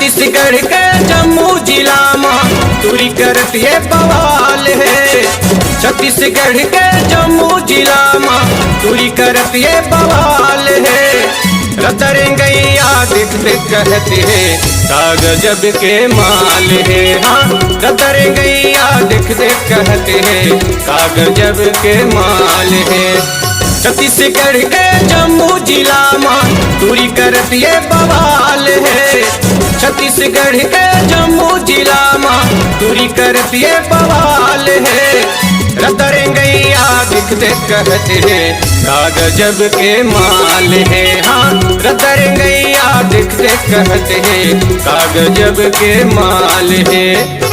छत्तीसगढ़ के जम्मू जिला में तुरी करत ये बवाल है। छत्तीसगढ़ के जम्मू जिला में तुरी करत ये बवाल है। रतरंगैया दिख दिख कहते हैं का गजब के माल है। हाँ रतरंगैया दिख दिख कहते हैं का गजब के माल है। छत्तीसगढ़ के जम्मू जिला में तुरी करत ये बवाल है। छत्तीसगढ़ के जम्मू जिला में तुरी करत ये बवाल है। रतरंगैया दिख दिख कहते हैं का गजब के माल है। हाँ रतरंगैया दिख दिख कहते हैं का गजब के माल है।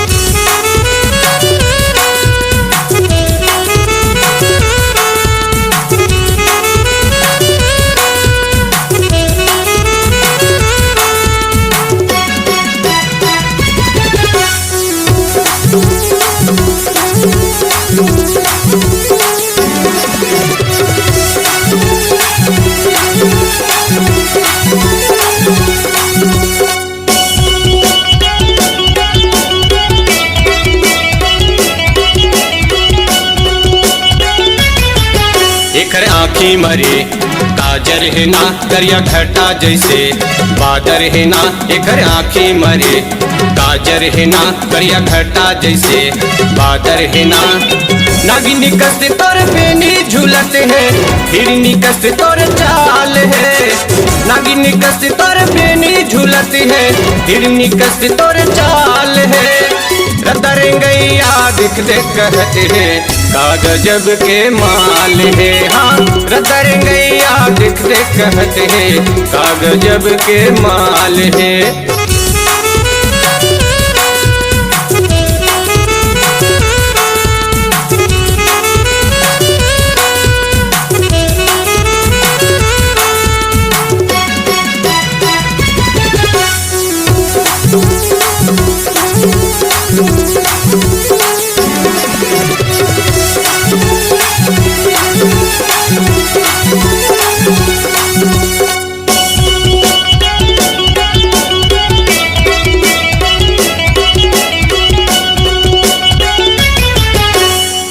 एकर आँखी मरे काजर है ना करिया घटा जैसे बादर है ना। एकर आँखी मरे काजर है ना करिया घटा जैसे बादर है ना। नागिनी कस तोर बेनी झूलत है हिरनी कस तोर चाल है। नागिनी कस तोर बेनी झूलत है हिरनी कस तोर चाल है। रतरंगैया दिख दिख कहते हैं का गजब के माल है। हाँ रतरंगैया दिख दिख कहते हैं का गजब के माल है।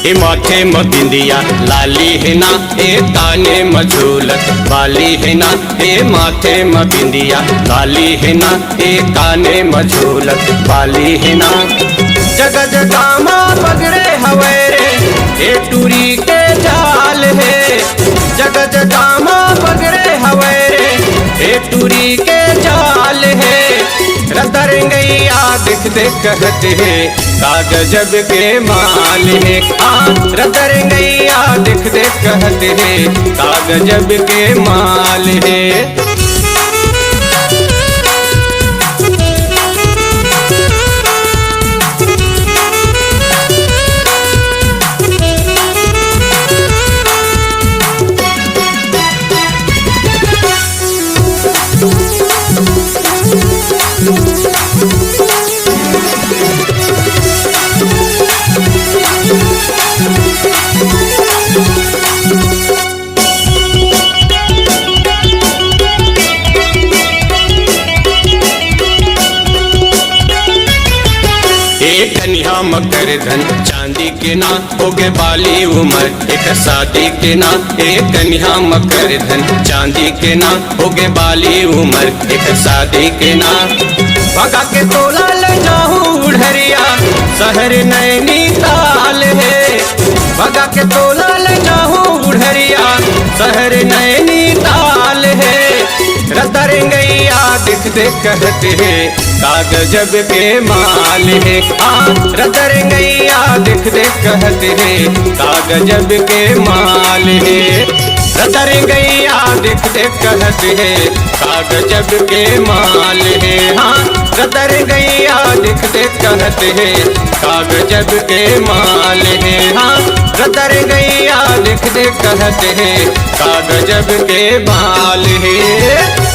ए माथे में बिंदिया लाली है ना ए ताने में झूलत वाली है ना। ए माथे में बिंदिया लाली है ना ए ताने में झूलत वाली है ना। जगह जगह माँ पगड़े हवेरे ए टूरी के जाल है। जगह जगह माँ पगड़े हवेरे ए टूरी के जाल है। रतरंगैया दिख दिख कहते हैं का गजब के माल है। हाँ रतरंगैया दिख दिख कहते हैं का गजब के माल है। कन्या मकर धन चांदी के ना होगे बाली उम्र एक शादी के ना। एक कन्या मकर धन चांदी के ना होगे बाली उम्र एक शादी के ना। भगा के तोला ले जाऊं उड़हरिया शहर नैनीताल है। भगा के तोला ले जाऊं उड़हरिया शहर नैनीताल है। रतरंगैया दिख दिख कहते हैं का गजब के माल है। हाँ रतरंगैया दिख दिख कहते हैं का गजब के माल है। रतरंगैया दिख दिख कहते हैं का गजब के माल है। हाँ रतरंगैया दिख दिख कहते हैं का गजब के माल है। हाँ रतरंगैया दिख दिख कहते हैं का गजब के माल है।